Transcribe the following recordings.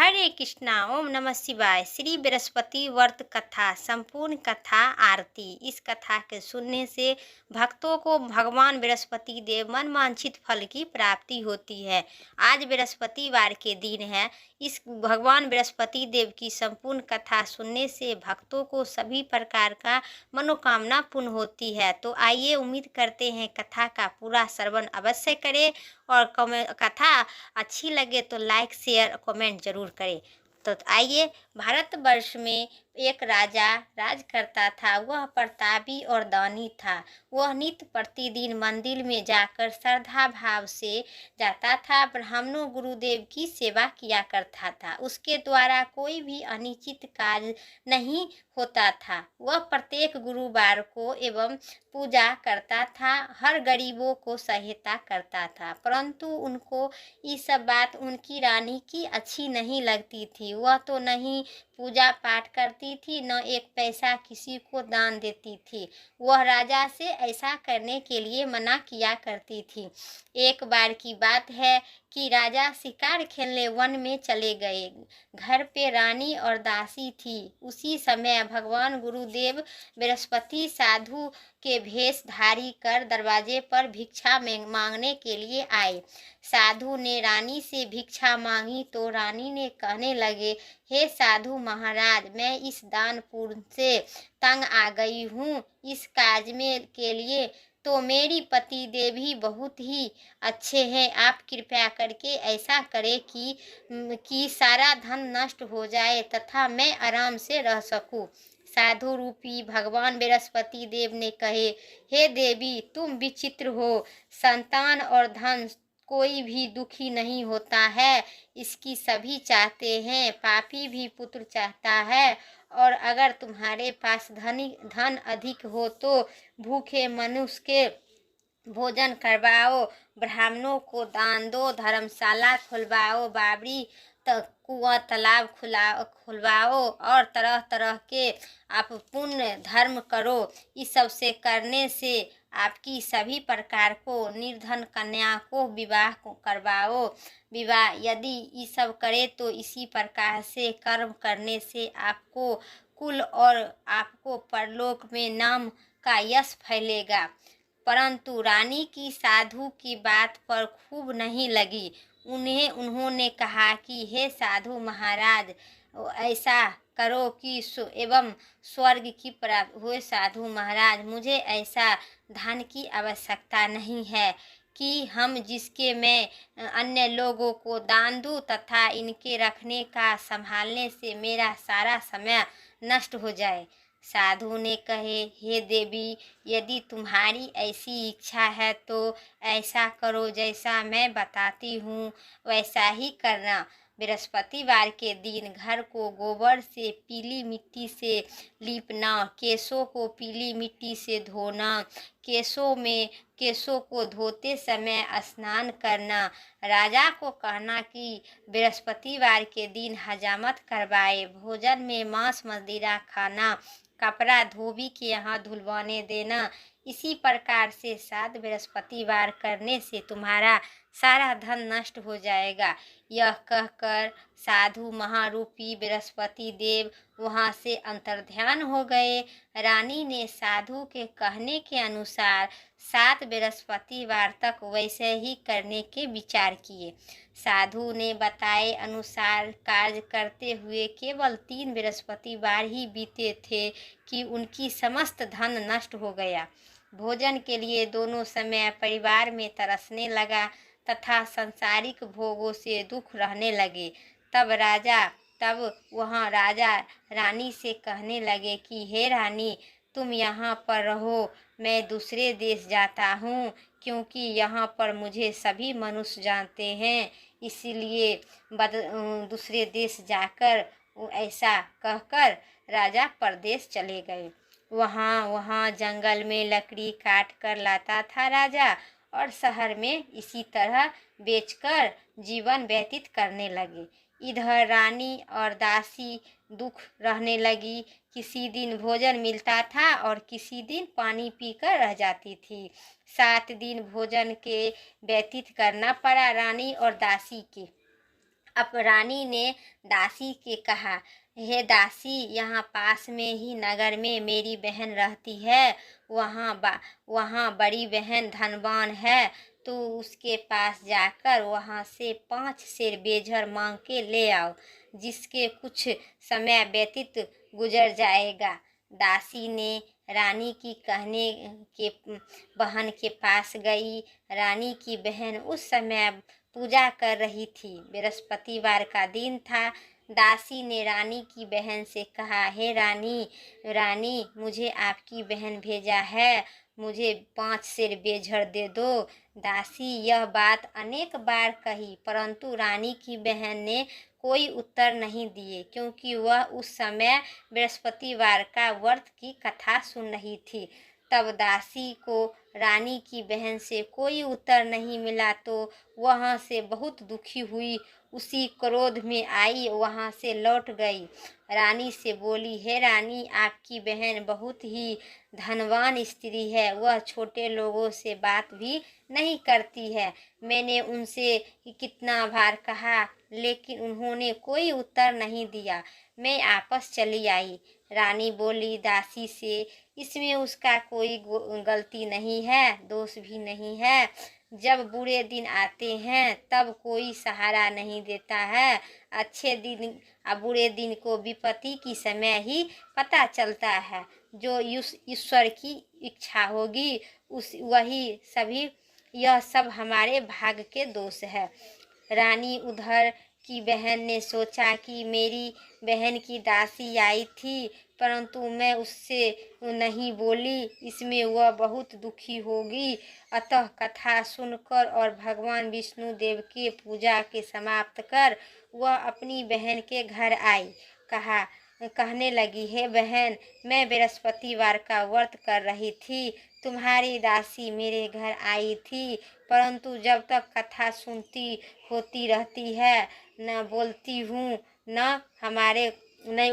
हरे कृष्णा। ओम नमः शिवाय। श्री बृहस्पति व्रत कथा संपूर्ण कथा आरती। इस कथा के सुनने से भक्तों को भगवान बृहस्पति देव मनवांछित फल की प्राप्ति होती है। आज बृहस्पतिवार के दिन है। इस भगवान बृहस्पति देव की संपूर्ण कथा सुनने से भक्तों को सभी प्रकार का मनोकामना पूर्ण होती है। तो आइए, उम्मीद करते हैं कथा का पूरा श्रवण अवश्य करें और कथा अच्छी लगे तो लाइक शेयर कमेंट जरूर करें। तो आइए, भारतवर्ष में एक राजा राज करता था। वह प्रतापी और दानी था। वह नित्य प्रतिदिन मंदिर में जाकर श्रद्धा भाव से जाता था। ब्राह्मणों गुरुदेव की सेवा किया करता था। उसके द्वारा कोई भी अनिश्चित कार्य नहीं होता था। वह प्रत्येक गुरुवार को एवं पूजा करता था। हर गरीबों को सहायता करता था। परंतु उनको ये सब बात उनकी रानी की अच्छी नहीं लगती थी। वह तो नहीं पूजा पाठ करती थी, न एक पैसा किसी को दान देती थी। वह राजा से ऐसा करने के लिए मना किया करती थी। एक बार की बात है कि राजा शिकार खेलने वन में चले गए। घर पे रानी और दासी थी। उसी समय भगवान गुरुदेव बृहस्पति साधु के भेष धारी कर दरवाजे पर भिक्षा मांगने के लिए आए। साधु ने रानी से भिक्षा मांगी तो रानी ने कहने लगे, हे साधु महाराज, मैं इस दान पुण्य से तंग आ गई हूँ। इस काज में के लिए तो मेरी पति देव ही बहुत ही अच्छे हैं। आप कृपया करके ऐसा करें कि सारा धन नष्ट हो जाए तथा मैं आराम से रह सकूं। साधु रूपी भगवान बृहस्पति देव ने कहे, हे देवी, तुम विचित्र हो। संतान और धन कोई भी दुखी नहीं होता है, इसकी सभी चाहते हैं। पापी भी पुत्र चाहता है। और अगर तुम्हारे पास धन अधिक हो तो भूखे मनुष्य के भोजन करवाओ, ब्राह्मणों को दान दो, धर्मशाला खुलवाओ, बावड़ी कुआं तालाब खुलवाओ और तरह तरह के आप पुण्य धर्म करो। इस सब से करने से आपकी सभी प्रकार को निर्धन कन्या को विवाह करवाओ। विवाह यदि ये सब करे तो इसी प्रकार से कर्म करने से आपको कुल और आपको परलोक में नाम का यश फैलेगा। परंतु रानी की साधु की बात पर खूब नहीं लगी। उन्होंने कहा कि हे साधु महाराज, ऐसा करो कि एवं स्वर्ग की प्राप्ति हो। साधु महाराज, मुझे ऐसा धन की आवश्यकता नहीं है कि हम जिसके मैं अन्य लोगों को दान दूं तथा इनके रखने का संभालने से मेरा सारा समय नष्ट हो जाए। साधु ने कहे, हे देवी, यदि तुम्हारी ऐसी इच्छा है तो ऐसा करो, जैसा मैं बताती हूँ वैसा ही करना। बृहस्पतिवार के दिन घर को गोबर से पीली मिट्टी से लीपना, केशों को पीली मिट्टी से धोना, केशों को धोते समय स्नान करना। राजा को कहना कि बृहस्पतिवार के दिन हजामत करवाए। भोजन में मांस मदिरा खाना, कपड़ा धोबी के यहाँ धुलवाने देना। इसी प्रकार से 7 बृहस्पतिवार करने से तुम्हारा सारा धन नष्ट हो जाएगा। यह कहकर साधु महारूपी बृहस्पति देव वहाँ से अंतर्ध्यान हो गए। रानी ने साधु के कहने के अनुसार 7 बृहस्पतिवार तक वैसे ही करने के विचार किए। साधु ने बताए अनुसार कार्य करते हुए केवल 3 बृहस्पतिवार ही बीते थे कि उनकी समस्त धन नष्ट हो गया। भोजन के लिए दोनों समय परिवार में तरसने लगा तथा सांसारिक भोगों से दुख रहने लगे। तब वहाँ राजा रानी से कहने लगे कि हे रानी, तुम यहाँ पर रहो, मैं दूसरे देश जाता हूँ, क्योंकि यहाँ पर मुझे सभी मनुष्य जानते हैं। इसीलिए दूसरे देश जाकर ऐसा कहकर राजा परदेश चले गए। वहाँ जंगल में लकड़ी काट कर लाता था राजा और शहर में इसी तरह बेचकर जीवन व्यतीत करने लगे। इधर रानी और दासी दुख रहने लगी। किसी दिन भोजन मिलता था और किसी दिन पानी पीकर रह जाती थी। 7 दिन भोजन के व्यतीत करना पड़ा रानी और दासी के। अब रानी ने दासी के कहा, हे दासी, यहाँ पास में ही नगर में मेरी बहन रहती है। वहाँ बड़ी बहन धनवान है। तो उसके पास जाकर वहाँ से 5 सेर बेझर मांग के ले आओ, जिसके कुछ समय व्यतीत गुजर जाएगा। दासी ने रानी की कहने के बहन के पास गई। रानी की बहन उस समय पूजा कर रही थी। बृहस्पतिवार का दिन था। दासी ने रानी की बहन से कहा, हे रानी, मुझे आपकी बहन भेजा है, मुझे 5 सेर बेझर दे दो। दासी यह बात अनेक बार कही, परंतु रानी की बहन ने कोई उत्तर नहीं दिए, क्योंकि वह उस समय बृहस्पतिवार का व्रत की कथा सुन रही थी। तब दासी को रानी की बहन से कोई उत्तर नहीं मिला तो वहाँ से बहुत दुखी हुई। उसी क्रोध में आई वहाँ से लौट गई। रानी से बोली, हे रानी, आपकी बहन बहुत ही धनवान स्त्री है। वह छोटे लोगों से बात भी नहीं करती है। मैंने उनसे कितना बार कहा, लेकिन उन्होंने कोई उत्तर नहीं दिया। मैं वापस चली आई। रानी बोली दासी से, इसमें उसका कोई गलती नहीं है, दोष भी नहीं है। जब बुरे दिन आते हैं तब कोई सहारा नहीं देता है। अच्छे दिन और बुरे दिन को विपत्ति की समय ही पता चलता है। जो ईश्वर की इच्छा होगी वही सभी, यह सब हमारे भाग्य के दोष है। रानी उधर की बहन ने सोचा कि मेरी बहन की दासी आई थी, परंतु मैं उससे नहीं बोली, इसमें वह बहुत दुखी होगी। अतः कथा सुनकर और भगवान विष्णु देव के पूजा के समाप्त कर वह अपनी बहन के घर आई। कहने लगी, हे बहन, मैं बृहस्पतिवार का व्रत कर रही थी। तुम्हारी दासी मेरे घर आई थी, परंतु जब तक कथा सुनती होती रहती है, न बोलती हूँ, न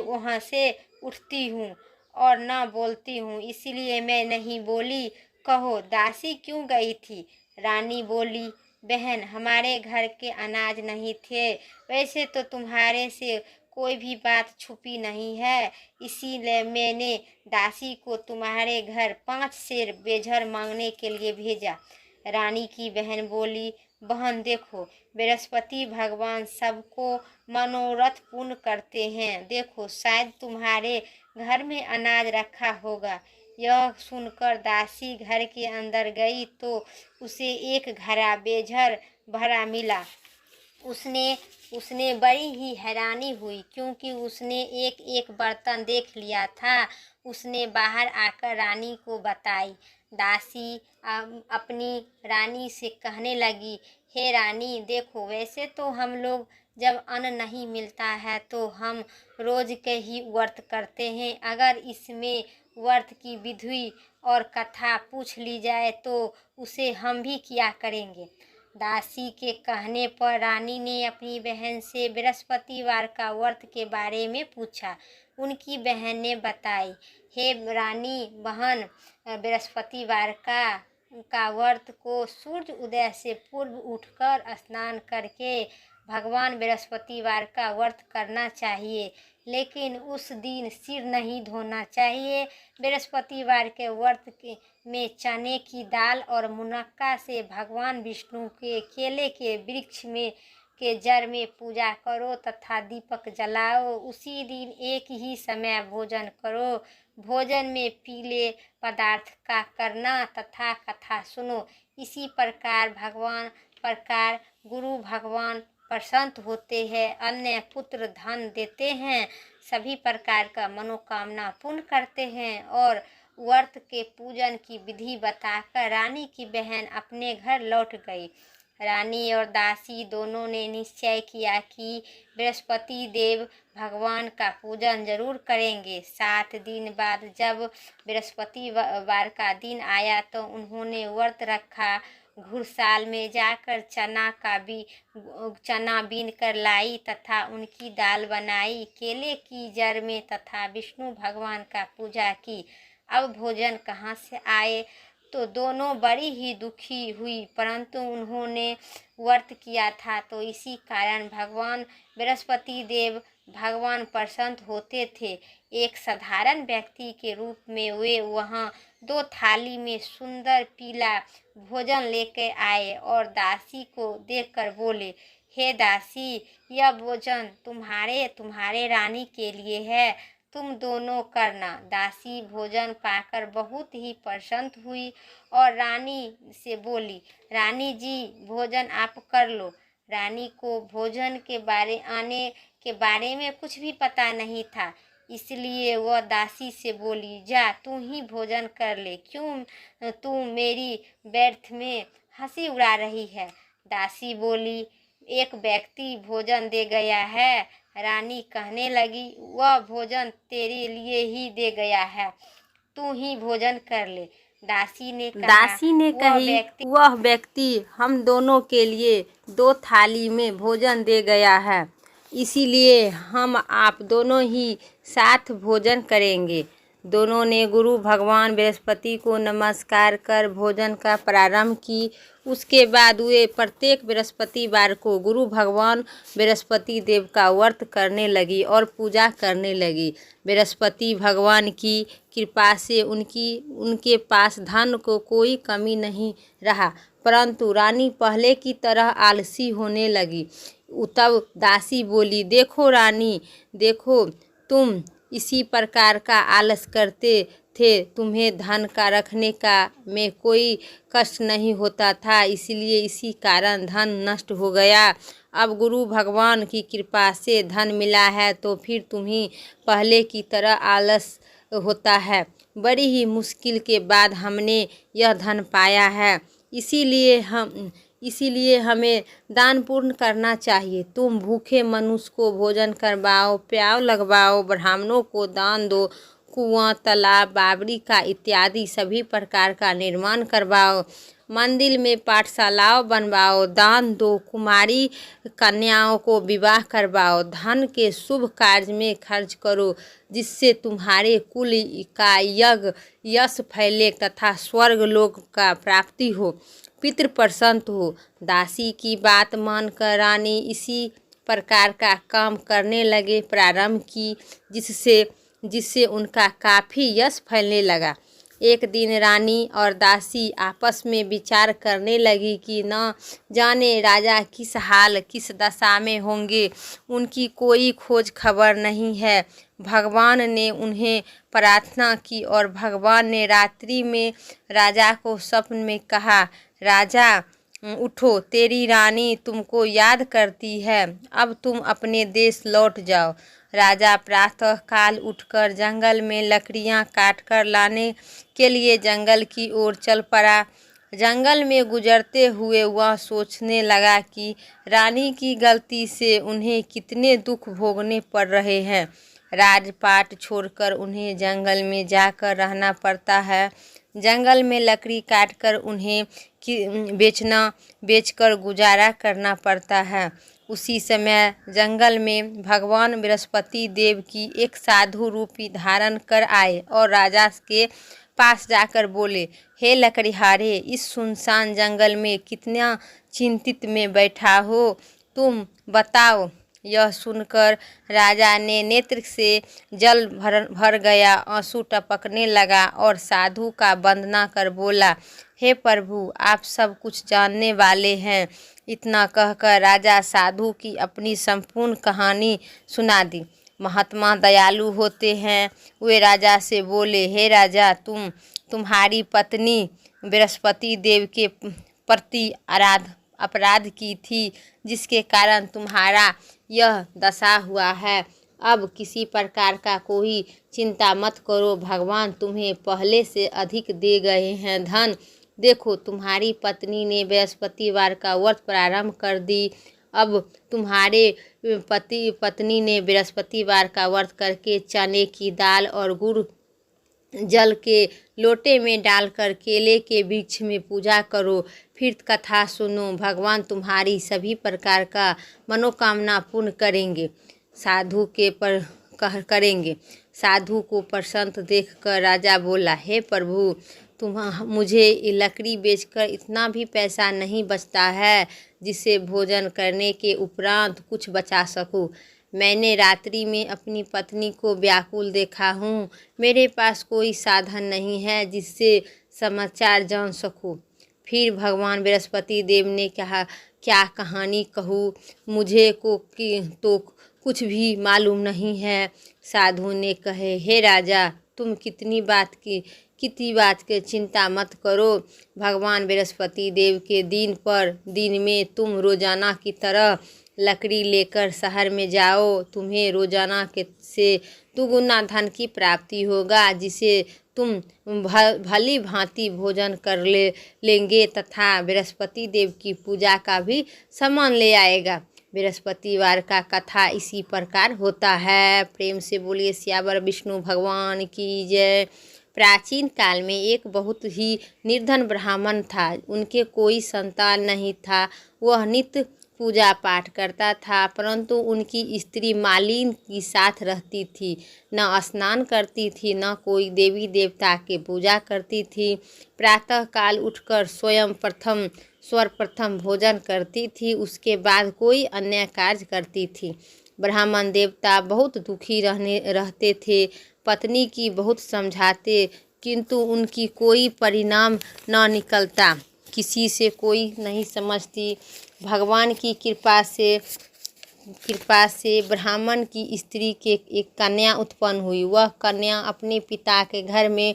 वहाँ से उठती हूँ और न बोलती हूँ, इसलिए मैं नहीं बोली। कहो, दासी क्यों गई थी? रानी बोली, बहन, हमारे घर के अनाज नहीं थे। वैसे तो तुम्हारे से कोई भी बात छुपी नहीं है, इसीलिए मैंने दासी को तुम्हारे घर 5 सेर बेझर मांगने के लिए भेजा। रानी की बहन बोली, बहन देखो, बृहस्पति भगवान सबको मनोरथ पूर्ण करते हैं। देखो, शायद तुम्हारे घर में अनाज रखा होगा। यह सुनकर दासी घर के अंदर गई तो उसे एक घड़ा बेझर भरा मिला। उसने बड़ी ही हैरानी हुई, क्योंकि उसने एक एक बर्तन देख लिया था। उसने बाहर आकर रानी को बताई। दासी अपनी रानी से कहने लगी, हे रानी, देखो, वैसे तो हम लोग जब अन्न नहीं मिलता है तो हम रोज के ही व्रत करते हैं। अगर इसमें व्रत की विधि और कथा पूछ ली जाए तो उसे हम भी किया करेंगे। दासी के कहने पर रानी ने अपनी बहन से बृहस्पतिवार का व्रत के बारे में पूछा। उनकी बहन ने बताई, हे रानी बहन, बृहस्पतिवार का व्रत को सूर्य उदय से पूर्व उठकर स्नान करके भगवान बृहस्पतिवार का व्रत करना चाहिए, लेकिन उस दिन सिर नहीं धोना चाहिए। बृहस्पतिवार के व्रत में चने की दाल और मुनक्का से भगवान विष्णु के केले के वृक्ष में के जड़ में पूजा करो तथा दीपक जलाओ। उसी दिन एक ही समय भोजन करो। भोजन में पीले पदार्थ का करना तथा कथा सुनो। इसी प्रकार गुरु भगवान प्रसन्न होते हैं, अन्य पुत्र धन देते हैं, सभी प्रकार का मनोकामना पूर्ण करते हैं। और व्रत के पूजन की विधि बताकर रानी की बहन अपने घर लौट गई। रानी और दासी दोनों ने निश्चय किया कि बृहस्पति देव भगवान का पूजन जरूर करेंगे। 7 दिन बाद जब बृहस्पतिवार का दिन आया तो उन्होंने व्रत रखा। घुड़साल में जाकर चना बीन कर लाई तथा उनकी दाल बनाई, केले की जड़ में तथा विष्णु भगवान का पूजा की। अब भोजन कहाँ से आए? तो दोनों बड़ी ही दुखी हुई, परंतु उन्होंने व्रत किया था तो इसी कारण भगवान बृहस्पति देव भगवान प्रसन्न होते थे। एक साधारण व्यक्ति के रूप में वे वहाँ 2 थाली में सुंदर पीला भोजन लेकर आए और दासी को देखकर बोले, हे दासी, यह भोजन तुम्हारे रानी के लिए है, तुम दोनों करना। दासी भोजन पाकर बहुत ही प्रसन्न हुई और रानी से बोली, रानी जी, भोजन आप कर लो। रानी को भोजन के बारे में कुछ भी पता नहीं था, इसलिए वह दासी से बोली, जा तू ही भोजन कर ले, क्यों तू मेरी व्यर्थ में हंसी उड़ा रही है। दासी बोली, एक व्यक्ति भोजन दे गया है। रानी कहने लगी, वह भोजन तेरे लिए ही दे गया है, तू ही भोजन कर ले। दासी ने कही, वह व्यक्ति हम दोनों के लिए 2 थाली में भोजन दे गया है, इसीलिए हम आप दोनों ही साथ भोजन करेंगे। दोनों ने गुरु भगवान बृहस्पति को नमस्कार कर भोजन का प्रारंभ की। उसके बाद वे प्रत्येक बृहस्पतिवार को गुरु भगवान बृहस्पति देव का व्रत करने लगी और पूजा करने लगी। बृहस्पति भगवान की कृपा से उनके पास धन को कोई कमी नहीं रहा, परंतु रानी पहले की तरह आलसी होने लगी। तब दासी बोली, देखो रानी, देखो, तुम इसी प्रकार का आलस करते थे, तुम्हें धन का रखने का में कोई कष्ट नहीं होता था, इसलिए इसी कारण धन नष्ट हो गया। अब गुरु भगवान की कृपा से धन मिला है तो फिर तुम्हें पहले की तरह आलस होता है। बड़ी ही मुश्किल के बाद हमने यह धन पाया है, इसीलिए हमें दान पुण्य करना चाहिए। तुम भूखे मनुष्य को भोजन करवाओ, प्याव लगवाओ, ब्राह्मणों को दान दो, कुआं, तालाब, बावड़ी का इत्यादि सभी प्रकार का निर्माण करवाओ, मंदिर में पाठशालाओं बनवाओ, दान दो, कुमारी कन्याओं को विवाह करवाओ, धन के शुभ कार्य में खर्च करो, जिससे तुम्हारे कुल का यश फैले तथा स्वर्ग लोक का प्राप्ति हो, पितृ प्रसन्न हो। दासी की बात मानकर रानी इसी प्रकार का काम करने लगे प्रारंभ की, जिससे उनका काफ़ी यश फैलने लगा। एक दिन रानी और दासी आपस में विचार करने लगी कि न जाने राजा किस दशा में होंगे, उनकी कोई खोज खबर नहीं है। भगवान ने उन्हें प्रार्थना की और भगवान ने रात्रि में राजा को स्वप्न में कहा, राजा उठो, तेरी रानी तुमको याद करती है, अब तुम अपने देश लौट जाओ। राजा प्रातः काल उठकर जंगल में लकड़ियां काटकर लाने के लिए जंगल की ओर चल पड़ा। जंगल में गुजरते हुए वह सोचने लगा कि रानी की गलती से उन्हें कितने दुख भोगने पड़ रहे हैं। राजपाट छोड़कर उन्हें जंगल में जाकर रहना पड़ता है। जंगल में लकड़ी काटकर उन्हें बेचकर गुजारा करना पड़ता है। उसी समय जंगल में भगवान बृहस्पति देव की एक साधु रूपी धारण कर आए और राजा के पास जाकर बोले, हे लकड़ीहारे, इस सुनसान जंगल में कितना चिंतित में बैठा हो, तुम बताओ। यह सुनकर राजा ने नेत्र से जल भर गया, आंसू टपकने लगा और साधु का वंदना कर बोला, हे प्रभु, आप सब कुछ जानने वाले हैं। इतना कहकर राजा साधु की अपनी संपूर्ण कहानी सुना दी। महात्मा दयालु होते हैं। वे राजा से बोले, हे राजा, तुम्हारी पत्नी बृहस्पति देव के प्रति अपराध की थी, जिसके कारण तुम्हारा यह दशा हुआ है। अब किसी प्रकार का कोई चिंता मत करो, भगवान तुम्हें पहले से अधिक दे गए हैं धन। देखो, तुम्हारी पत्नी ने बृहस्पतिवार का व्रत प्रारंभ कर दी। अब तुम्हारे पत्नी ने बृहस्पतिवार का व्रत करके चने की दाल और गुड़ जल के लोटे में डालकर केले के वृक्ष में पूजा करो। फिर कथा सुनो, भगवान तुम्हारी सभी प्रकार का मनोकामना पूर्ण करेंगे। साधु को प्रसन्न देखकर राजा बोला, हे प्रभु, मुझे ये लकड़ी बेचकर इतना भी पैसा नहीं बचता है जिससे भोजन करने के उपरांत कुछ बचा सकूं। मैंने रात्रि में अपनी पत्नी को व्याकुल देखा हूँ। मेरे पास कोई साधन नहीं है जिससे समाचार जान सकूं। फिर भगवान बृहस्पति देव ने कहा, क्या कहानी कहूँ, मुझे को कि तो कुछ भी मालूम नहीं है। साधु ने कहे, हे राजा, तुम कितनी बात की चिंता मत करो। भगवान बृहस्पति देव के दिन में तुम रोजाना की तरह लकड़ी लेकर शहर में जाओ। तुम्हें रोजाना के से दुगुना धन की प्राप्ति होगा, जिसे तुम भली भांति भोजन कर लेंगे तथा बृहस्पति देव की पूजा का भी सामान ले आएगा। बृहस्पतिवार का कथा इसी प्रकार होता है। प्रेम से बोलिए सियावर विष्णु भगवान की जय। प्राचीन काल में एक बहुत ही निर्धन ब्राह्मण था। उनके कोई संतान नहीं था। वह नित्य पूजा पाठ करता था, परंतु उनकी स्त्री मालिन के साथ रहती थी। न स्नान करती थी, न कोई देवी देवता की पूजा करती थी। प्रातः काल उठकर सर्वप्रथम भोजन करती थी, उसके बाद कोई अन्य कार्य करती थी। ब्राह्मण देवता बहुत दुखी रहते थे। पत्नी की बहुत समझाते, किंतु उनकी कोई परिणाम न निकलता। किसी से कोई नहीं समझती। भगवान की कृपा से ब्राह्मण की स्त्री के एक कन्या उत्पन्न हुई। वह कन्या अपने पिता के घर में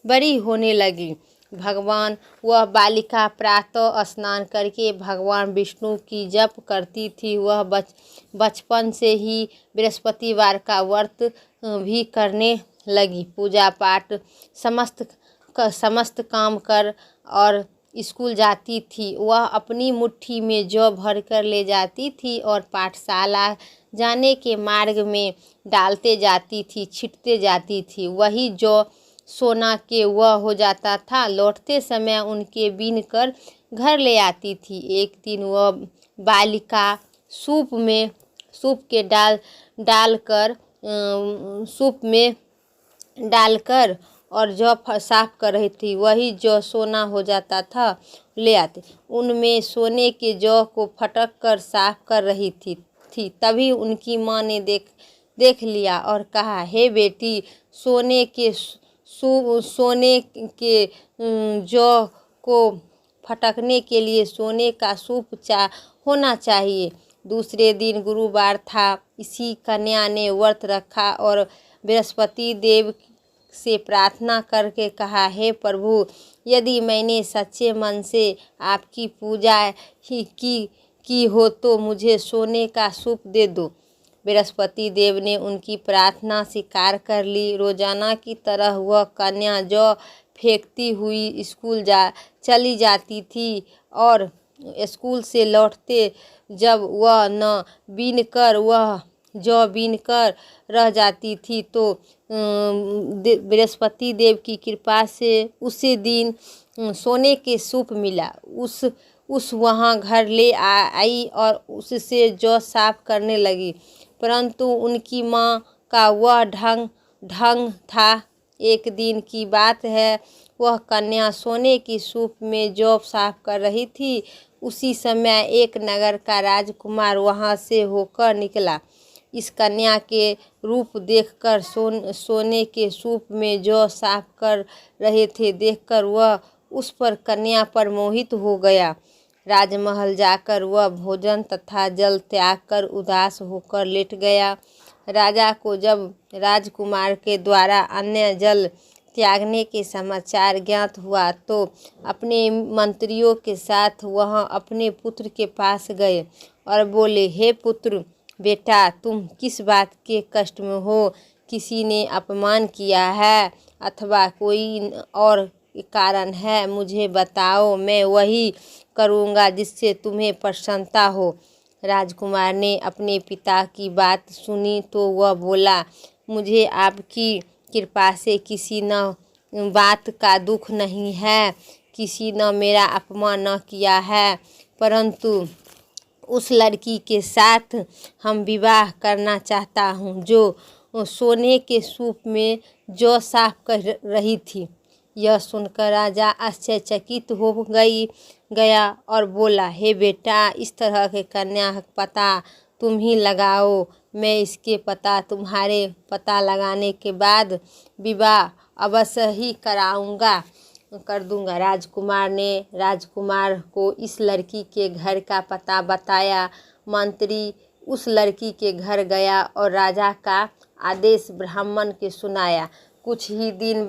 बड़ी होने लगी। वह बालिका प्रातः स्नान करके भगवान विष्णु की जप करती थी। वह बचपन से ही बृहस्पतिवार का व्रत भी करने लगी। पूजा पाठ समस्त काम कर और स्कूल जाती थी। वह अपनी मुट्ठी में जौ भर कर ले जाती थी और पाठशाला जाने के मार्ग में डालते जाती थी, छिटते जाती थी। वही जौ सोना के वह हो जाता था। लौटते समय उनके बीन कर घर ले आती थी। एक दिन वह बालिका सूप के डालकर और जौ साफ कर रही थी। वही जौ सोना हो जाता था, ले आते। उनमें सोने के जौ को फटक कर साफ कर रही थी। तभी उनकी माँ ने देख लिया और कहा, हे बेटी, सोने के जौ को फटकने के लिए सोने का सूप होना चाहिए। दूसरे दिन गुरुवार था। इसी कन्या ने व्रत रखा और बृहस्पति देव से प्रार्थना करके कहा, हे प्रभु, यदि मैंने सच्चे मन से आपकी पूजा ही की हो तो मुझे सोने का सूप दे दो। बृहस्पति देव ने उनकी प्रार्थना स्वीकार कर ली। रोजाना की तरह वह कन्या जौ फेंकती हुई स्कूल चली जाती थी और स्कूल से लौटते जब वह जौ बीन कर रह जाती थी तो बृहस्पति देव की कृपा से उसी दिन सोने के सूप मिला। उस वहाँ घर ले आई और उससे जौ साफ करने लगी, परंतु उनकी माँ का वह ढंग था। एक दिन की बात है, वह कन्या सोने की सूप में जौ साफ कर रही थी। उसी समय एक नगर का राजकुमार वहाँ से होकर निकला। इस कन्या के रूप देखकर सोने के सूप में जौ साफ कर रहे थे देखकर वह उस पर कन्या पर मोहित हो गया। राजमहल जाकर वह भोजन तथा जल त्याग कर उदास होकर लेट गया। राजा को जब राजकुमार के द्वारा अन्य जल त्यागने के समाचार ज्ञात हुआ तो अपने मंत्रियों के साथ वह अपने पुत्र के पास गए और बोले, हे पुत्र, बेटा, तुम किस बात के कष्ट में हो? किसी ने अपमान किया है अथवा कोई और कारण है? मुझे बताओ, मैं वही करूँगा जिससे तुम्हें प्रसन्नता हो। राजकुमार ने अपने पिता की बात सुनी तो वह बोला, मुझे आपकी कृपा से किसी न बात का दुख नहीं है। किसी ने मेरा अपमान न किया है, परंतु उस लड़की के साथ हम विवाह करना चाहता हूँ जो सोने के सूप में जौ साफ कर रही थी। यह सुनकर राजा आश्चर्यचकित हो गया और बोला, हे बेटा, इस तरह के कन्या का पता तुम ही लगाओ। मैं इसके पता तुम्हारे पता लगाने के बाद विवाह अवश्य ही कर दूंगा। राजकुमार ने राजकुमार को इस लड़की के घर का पता बताया। मंत्री उस लड़की के घर गया और राजा का आदेश ब्राह्मण के सुनाया। कुछ ही दिन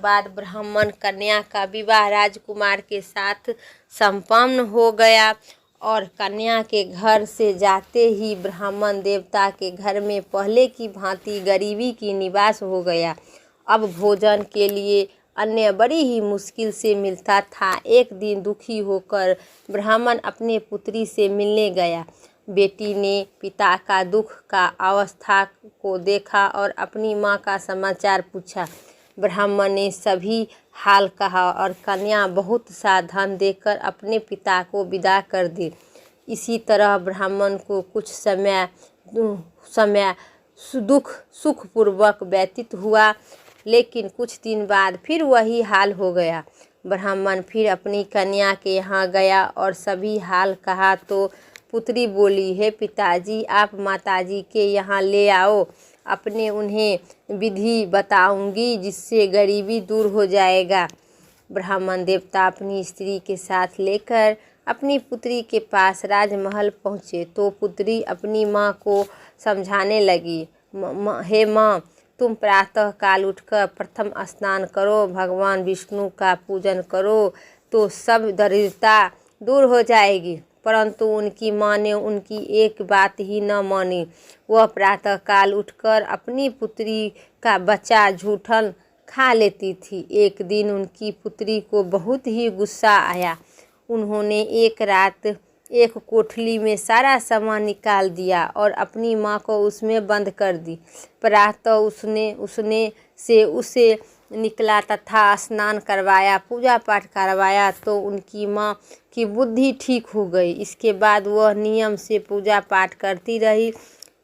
बाद ब्राह्मण कन्या का विवाह राजकुमार के साथ संपन्न हो गया और कन्या के घर से जाते ही ब्राह्मण देवता के घर में पहले की भांति गरीबी की निवास हो गया। अब भोजन के लिए अन्न बड़ी ही मुश्किल से मिलता था। एक दिन दुखी होकर ब्राह्मण अपने पुत्री से मिलने गया। बेटी ने पिता का दुख का अवस्था को देखा और अपनी माँ का समाचार पूछा। ब्राह्मण ने सभी हाल कहा और कन्या बहुत सा धन देकर अपने पिता को विदा कर दी। इसी तरह ब्राह्मण को कुछ समय सुखपूर्वक व्यतीत हुआ, लेकिन कुछ दिन बाद फिर वही हाल हो गया। ब्राह्मण फिर अपनी कन्या के यहाँ गया और सभी हाल कहा तो पुत्री बोली, हे पिताजी, आप माताजी के यहाँ ले आओ। अपने उन्हें विधि बताऊंगी जिससे गरीबी दूर हो जाएगा। ब्राह्मण देवता अपनी स्त्री के साथ लेकर अपनी पुत्री के पास राजमहल पहुँचे तो पुत्री अपनी माँ को समझाने लगी, हे माँ, तुम प्रातः काल उठकर प्रथम स्नान करो, भगवान विष्णु का पूजन करो तो सब दरिद्रता दूर हो जाएगी। परंतु उनकी माँ ने उनकी एक बात ही न मानी। वह प्रातः काल उठकर अपनी पुत्री का बच्चा झूठन खा लेती थी। एक दिन उनकी पुत्री को बहुत ही गुस्सा आया। उन्होंने एक रात एक कोठली में सारा सामान निकाल दिया और अपनी माँ को उसमें बंद कर दी। प्रातः उसे निकला तथा स्नान करवाया, पूजा पाठ करवाया तो उनकी माँ की बुद्धि ठीक हो गई। इसके बाद वह नियम से पूजा पाठ करती रही।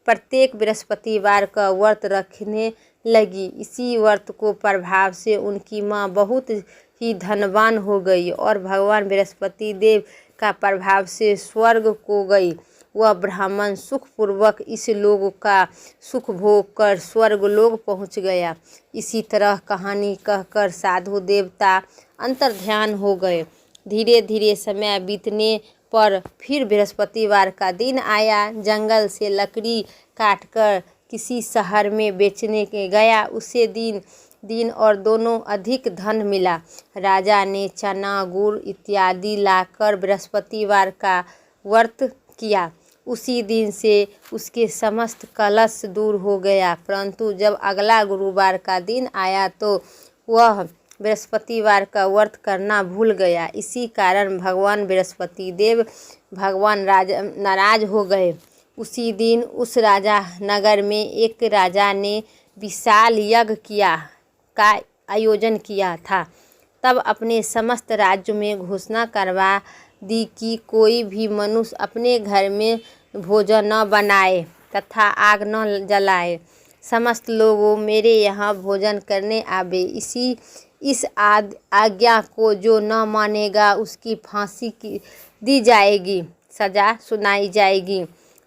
प्रत्येक बृहस्पतिवार का व्रत रखने लगी। इसी व्रत को प्रभाव से उनकी माँ बहुत ही धनवान हो गई और भगवान बृहस्पति देव का प्रभाव से स्वर्ग को गई। वह ब्राह्मण सुखपूर्वक इस लोक का सुख भोग कर स्वर्ग लोक पहुँच गया। इसी तरह कहानी कहकर साधु देवता अंतर्ध्यान हो गए। धीरे धीरे समय बीतने पर फिर बृहस्पतिवार का दिन आया। जंगल से लकड़ी काटकर किसी शहर में बेचने के गया। उसे दिन और दोनों अधिक धन मिला। राजा ने चना गुड़ इत्यादि लाकर बृहस्पतिवार का व्रत किया। उसी दिन से उसके समस्त कलश दूर हो गया। परंतु जब अगला गुरुवार का दिन आया तो वह बृहस्पतिवार का व्रत करना भूल गया। इसी कारण भगवान बृहस्पति देव नाराज हो गए। उसी दिन उस राजा नगर में एक राजा ने विशाल यज्ञ का आयोजन किया था। तब अपने समस्त राज्य में घोषणा करवा दी कि कोई भी मनुष्य अपने घर में भोजन न बनाए तथा आग न जलाए। समस्त लोगों मेरे यहाँ भोजन करने आवे। इस आज्ञा को जो न मानेगा उसकी फांसी दी जाएगी, सजा सुनाई जाएगी।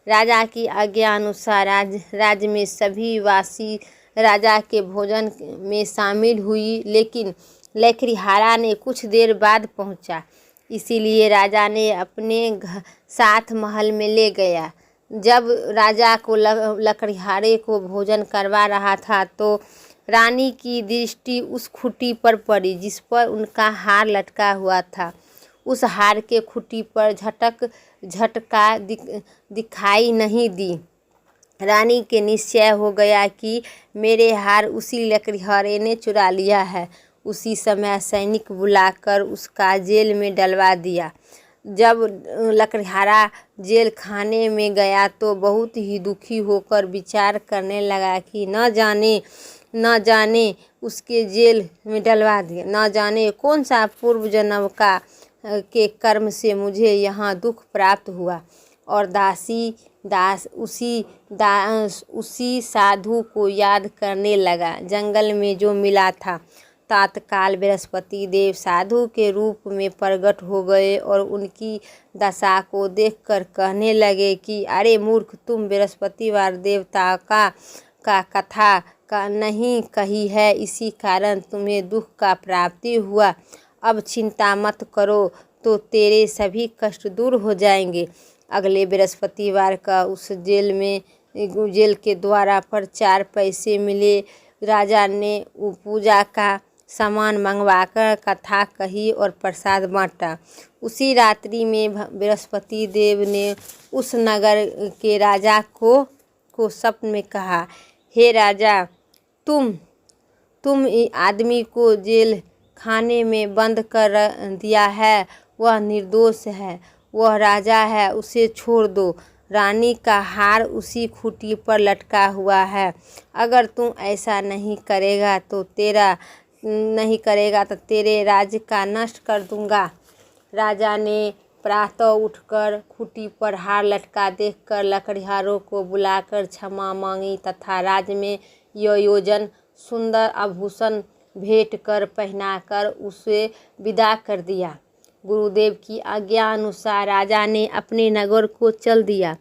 राजा की आज्ञा अनुसार राज्य में सभी वासी राजा के भोजन में शामिल हुई, लेकिन लकड़हारा ने कुछ देर बाद पहुंचा। इसीलिए राजा ने अपने साथ महल में ले गया। जब राजा को लकड़हारे को भोजन करवा रहा था तो रानी की दृष्टि उस खूंटी पर पड़ी जिस पर उनका हार लटका हुआ था। उस हार के खूंटी पर झटका दिखाई नहीं दी। रानी के निश्चय हो गया कि मेरे हार उसी लकड़हारे ने चुरा लिया है। उसी समय सैनिक बुलाकर उसका जेल में डलवा दिया। जब लकड़हारा जेल खाने में गया तो बहुत ही दुखी होकर विचार करने लगा कि न जाने उसके जेल में डलवा दिया, न जाने कौन सा पूर्व जन्म के कर्म से मुझे यहाँ दुख प्राप्त हुआ। और उसी साधु को याद करने लगा जंगल में जो मिला था। तत्काल बृहस्पति देव साधु के रूप में प्रकट हो गए और उनकी दशा को देखकर कहने लगे कि अरे मूर्ख, तुम बृहस्पतिवार देवता का कथा का नहीं कही है, इसी कारण तुम्हें दुख का प्राप्ति हुआ। अब चिंता मत करो तो तेरे सभी कष्ट दूर हो जाएंगे। अगले बृहस्पतिवार का उस जेल के द्वारा पर 4 पैसे मिले। राजा ने पूजा का सामान मंगवाकर कथा कही और प्रसाद बांटा। उसी रात्रि में बृहस्पति देव ने उस नगर के राजा को स्वप्न में कहा, हे राजा, तुम आदमी को जेल खाने में बंद कर दिया है, वह निर्दोष है, वह राजा है, उसे छोड़ दो। रानी का हार उसी खूंटी पर लटका हुआ है। अगर तुम ऐसा नहीं करेगा तो तेरे राज्य का नष्ट कर दूंगा। राजा ने प्रातः उठकर खूंटी पर हार लटका देखकर लकड़हारों को बुलाकर क्षमा मांगी तथा राज्य में योजन सुंदर आभूषण भेंट कर पहनाकर उसे विदा कर दिया। गुरुदेव की आज्ञा अनुसार राजा ने अपने नगर को चल दिया।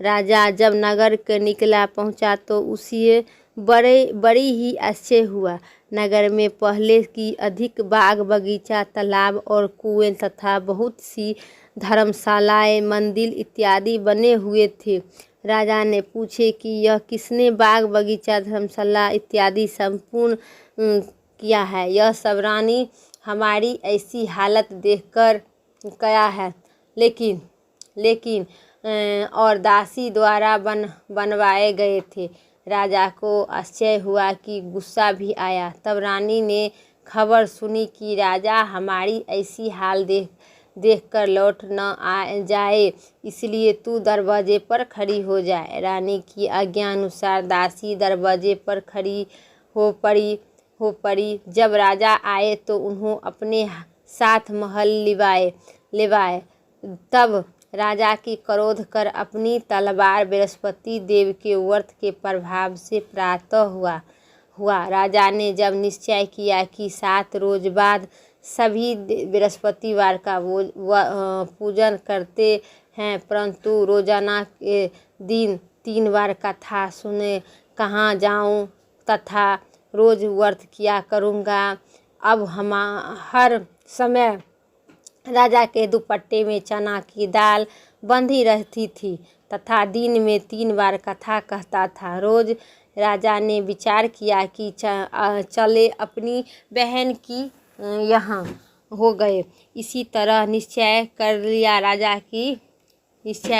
राजा जब नगर के निकला पहुंचा तो उसे बड़ी ही आश्चर्य हुआ। नगर में पहले की अधिक बाग बगीचा, तालाब और कुएं तथा बहुत सी धर्मशालाएं, मंदिर इत्यादि बने हुए थे। राजा ने पूछे कि यह किसने बाग बगीचा, धर्मशाला इत्यादि संपूर्ण किया है? यह सब रानी हमारी ऐसी हालत देखकर कया है, लेकिन और दासी द्वारा बनवाए गए थे। राजा को आश्चर्य हुआ कि गुस्सा भी आया। तब रानी ने खबर सुनी कि राजा हमारी ऐसी हाल देखकर लौट न आ जाए, इसलिए तू दरवाजे पर खड़ी हो जाए। रानी की आज्ञा अनुसार दासी दरवाजे पर खड़ी हो पड़ी। जब राजा आए तो उन्होंने अपने साथ महल लिवाए। तब राजा की क्रोध कर अपनी तलवार बृहस्पति देव के व्रत के प्रभाव से प्राप्त हुआ। राजा ने जब निश्चय किया कि 7 रोज बाद सभी बृहस्पतिवार का पूजन करते हैं, परंतु रोजाना के दिन 3 बार कथा सुने कहाँ जाऊं तथा रोज व्रत किया करूँगा। अब हर समय राजा के दुपट्टे में चना की दाल बंधी रहती थी तथा दिन में 3 बार कथा कहता था। रोज राजा ने विचार किया कि चले अपनी बहन की यहाँ हो गए। इसी तरह निश्चय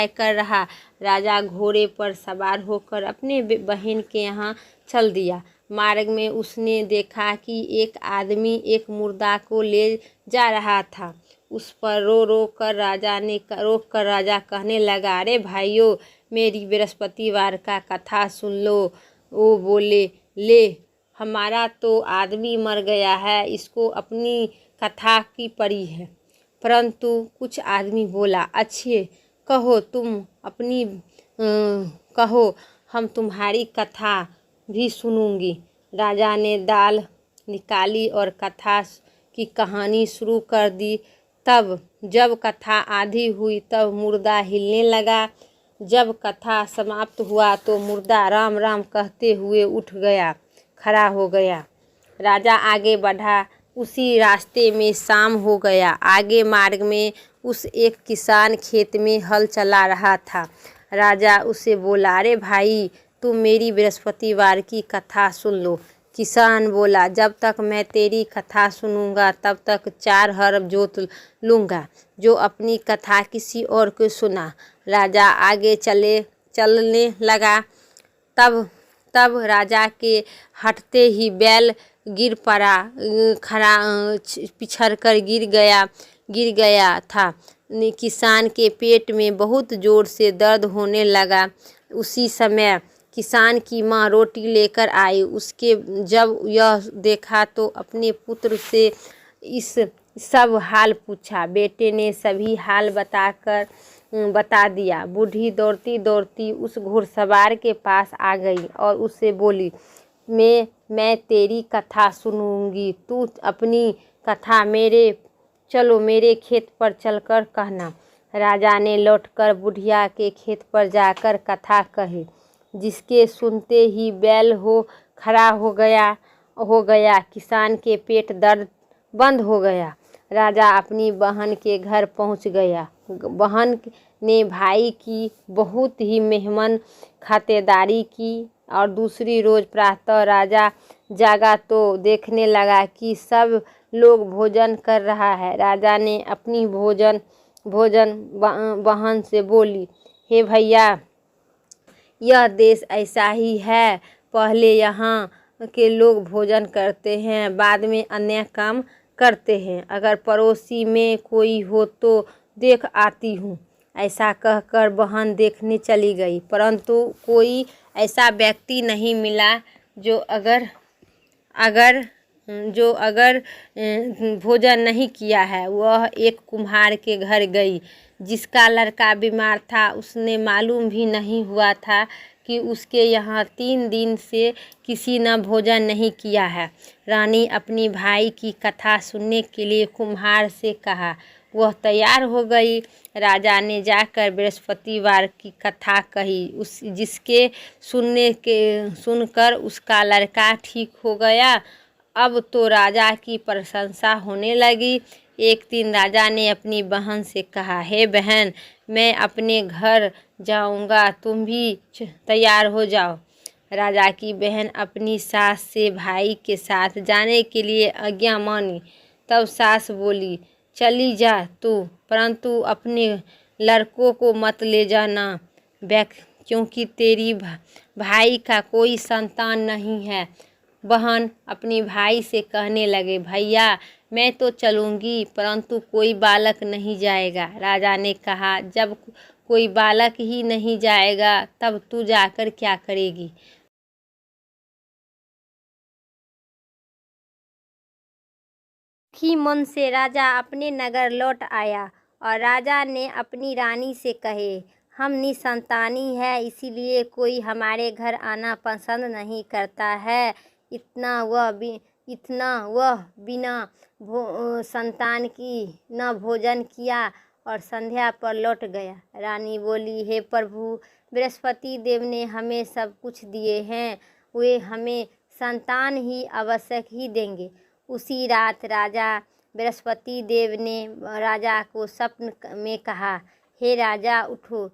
कर रहा। राजा घोड़े पर सवार होकर अपने बहन के यहाँ चल दिया। मार्ग में उसने देखा कि एक आदमी एक मुर्दा को ले जा रहा था। उस पर रोक कर राजा कहने लगा, अरे भाइयों, मेरी बृहस्पतिवार का कथा सुन लो। वो बोले, ले, हमारा तो आदमी मर गया है, इसको अपनी कथा की पड़ी है। परंतु कुछ आदमी बोला, अच्छे कहो, कहो, हम तुम्हारी कथा भी सुनूंगी। राजा ने दाल निकाली और कथा की कहानी शुरू कर दी। तब जब कथा आधी हुई तब मुर्दा हिलने लगा। जब कथा समाप्त हुआ तो मुर्दा राम राम कहते हुए खड़ा हो गया। राजा आगे बढ़ा। उसी रास्ते में शाम हो गया। आगे मार्ग में एक किसान खेत में हल चला रहा था। राजा उसे बोला, अरे भाई, तुम मेरी बृहस्पतिवार की कथा सुन लो। किसान बोला, जब तक मैं तेरी कथा सुनूंगा तब तक 4 हर्ब जोत लूँगा। जो अपनी कथा किसी और को सुना। राजा आगे चलने लगा। तब राजा के हटते ही बैल गिर पड़ा, पिछड़कर गिर गया था। किसान के पेट में बहुत जोर से दर्द होने लगा। उसी समय किसान की माँ रोटी लेकर आई। उसके जब यह देखा तो अपने पुत्र से इस सब हाल पूछा। बेटे ने सभी हाल बता दिया। बूढ़ी दौड़ती दौड़ती उस घुड़सवार के पास आ गई और उससे बोली, में मैं तेरी कथा सुनूंगी। तू अपनी कथा चलो मेरे खेत पर चलकर कहना। राजा ने लौटकर बुढ़िया के खेत पर जाकर कथा कही, जिसके सुनते ही बैल खड़ा हो गया। किसान के पेट दर्द बंद हो गया। राजा अपनी बहन के घर पहुंच गया। बहन ने भाई की बहुत ही मेहमान खातिरदारी की और दूसरी रोज प्रातः राजा जागा तो देखने लगा कि सब लोग भोजन कर रहा है। राजा ने अपनी भोजन बहन से बोली, हे भैया, यह देश ऐसा ही है। पहले यहाँ के लोग भोजन करते हैं, बाद में अन्य काम करते हैं। अगर पड़ोसी में कोई हो तो देख आती हूँ। ऐसा कहकर बहन देखने चली गई, परंतु कोई ऐसा व्यक्ति नहीं मिला जो अगर भोजन नहीं किया है। वह एक कुम्हार के घर गई, जिसका लड़का बीमार था। उसने मालूम भी नहीं हुआ था कि उसके यहाँ 3 दिन से किसी ने भोजन नहीं किया है। रानी अपनी भाई की कथा सुनने के लिए कुम्हार से कहा। वह तैयार हो गई। राजा ने जाकर बृहस्पतिवार की कथा कही, जिसके सुनकर उसका लड़का ठीक हो गया। अब तो राजा की प्रशंसा होने लगी। एक दिन राजा ने अपनी बहन से कहा, हे बहन, मैं अपने घर जाऊंगा, तुम भी तैयार हो जाओ। राजा की बहन अपनी सास से भाई के साथ जाने के लिए आज्ञा मानी। तब सास बोली, चली जा तू, परंतु अपने लड़कों को मत ले जाना, क्योंकि तेरी भाई का कोई संतान नहीं है। बहन अपनी भाई से कहने लगे, भैया, मैं तो चलूंगी, परंतु कोई बालक नहीं जाएगा। राजा ने कहा, जब कोई बालक ही नहीं जाएगा तब तू जाकर क्या करेगी। दुखी मन से राजा अपने नगर लौट आया और राजा ने अपनी रानी से कहे, हम निसंतानी है, इसीलिए कोई हमारे घर आना पसंद नहीं करता है। इतना वह बिना संतान की न भोजन किया और संध्या पर लौट गया। रानी बोली, हे प्रभु, बृहस्पति देव ने हमें सब कुछ दिए हैं, वे हमें संतान ही आवश्यक ही देंगे। उसी रात राजा बृहस्पति देव ने राजा को स्वप्न में कहा, हे राजा, उठो,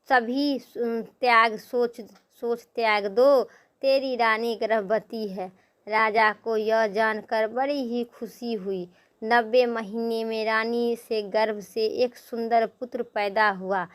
सभी सोच त्याग दो, तेरी रानी गर्भवती है। राजा को यह जानकर बड़ी ही खुशी हुई। 90 महीने में रानी से गर्भ से एक सुंदर पुत्र पैदा हुआ।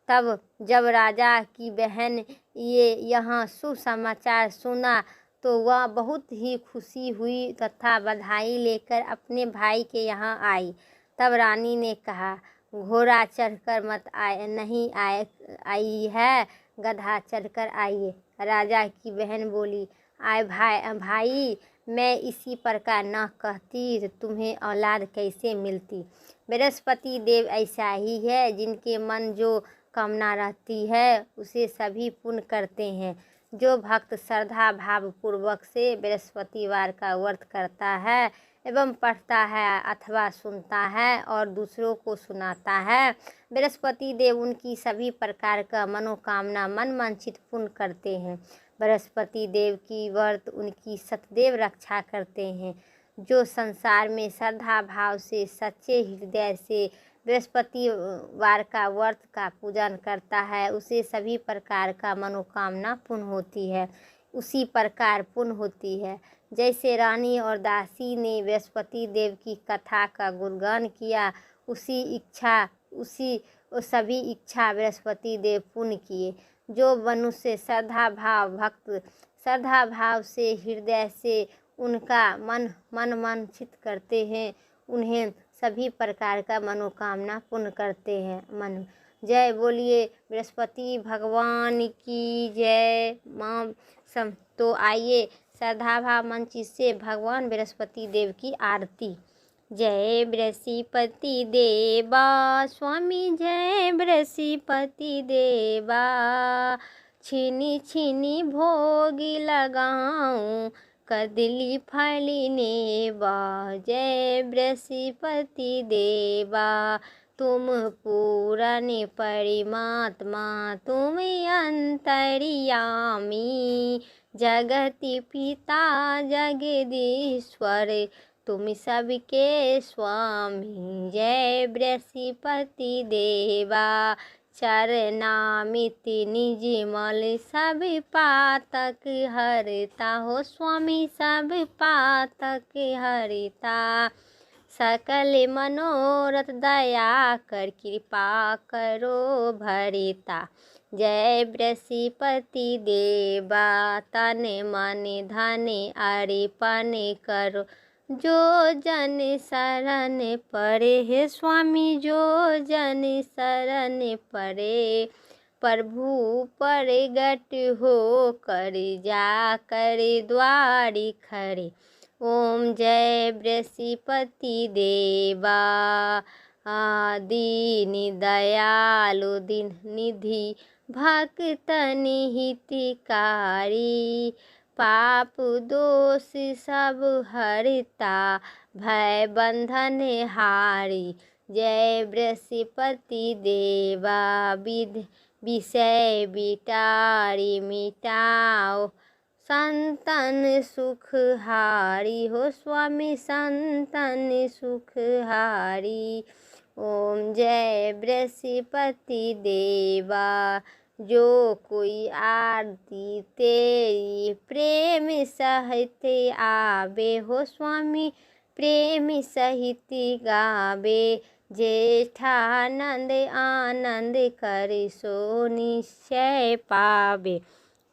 तब जब राजा की बहन यह शुभ समाचार सुना तो वह बहुत ही खुशी हुई तथा बधाई लेकर अपने भाई के यहाँ आई। तब रानी ने कहा, घोड़ा चढ़कर मत आई है, गधा चढ़कर आइए। राजा की बहन बोली, आए भाई, मैं इसी प्रकार न कहती तो तुम्हें औलाद कैसे मिलती। बृहस्पति देव ऐसा ही है, जिनके मन जो कामना रहती है उसे सभी पूर्ण करते हैं। जो भक्त श्रद्धा भाव पूर्वक से बृहस्पतिवार का व्रत करता है एवं पढ़ता है अथवा सुनता है और दूसरों को सुनाता है, बृहस्पति देव उनकी सभी प्रकार का मनोकामना मनवांछित पूर्ण करते हैं। बृहस्पति देव की व्रत उनकी सतदैव रक्षा करते हैं। जो संसार में श्रद्धा भाव से सच्चे हृदय से बृहस्पतिवार का व्रत का पूजन करता है, उसे सभी प्रकार का मनोकामना पूर्ण होती है। उसी प्रकार पूर्ण होती है जैसे रानी और दासी ने बृहस्पति देव की कथा का गुणगान किया, सभी इच्छा बृहस्पति देव पूर्ण किए। जो मनुष्य भक्त श्रद्धा भाव से हृदय से उनका मन वांछित करते हैं, उन्हें सभी प्रकार का मनोकामना पूर्ण करते हैं। जय बोलिए बृहस्पति भगवान की जय। तो आइए श्रद्धा भाव मंच से भगवान बृहस्पति देव की आरती। जय बृहस्पति देवा स्वामी, जय बृहस्पति देवा, छीनी छीनी भोग लगाऊं, कदली फली नेवा। जय बृहस्पति देवा, तुम पूरन परमात्मा, तुम अंतर्यामी। जगति पिता जगदीश्वर, तुम सबके स्वामी। जय बृहस्पति देवा, चरनामित निजमल, सब पातक हरता हो स्वामी, सब पातक हरता। सकल मनोरथ दया कर, कृपा करो भरता। जय बृहस्पति देवा, तन मन धन अर्पण करो, जो जन शरण पड़े। हे स्वामी, जो जन शरण पड़े, प्रभु प्रगट हो कर, जा कर द्वारि खड़े। ओम जय बृहस्पति देवा, दीन दयालु दीन निधि, भक्तन हितकारी। पाप दोष सब हरता, भय बंधन हारी। जय बृहस्पति देवा, विषय बिटारी मिटाओ, संतन सुख हारी। हो स्वामी, संतन सुख हारी। ओम जय बृहस्पति देवा, जो कोई आरती तेरी प्रेम सहित आवे। हो स्वामी, प्रेम सहित गावे। जेठानंद आनंद कर, सो निश्चय पावे।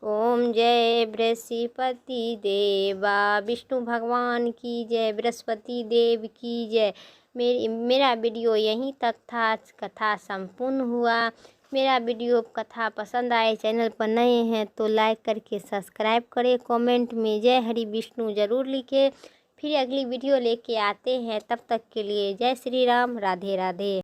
ओम जय बृहस्पति देवा, विष्णु भगवान की जय, बृहस्पति देव की जय। मेरा वीडियो यहीं तक था, कथा संपूर्ण हुआ। मेरा वीडियो कथा पसंद आए, चैनल पर नए हैं तो लाइक करके सब्सक्राइब करें, कमेंट में जय हरि विष्णु ज़रूर लिखें। फिर अगली वीडियो लेके आते हैं, तब तक के लिए जय श्री राम, राधे राधे।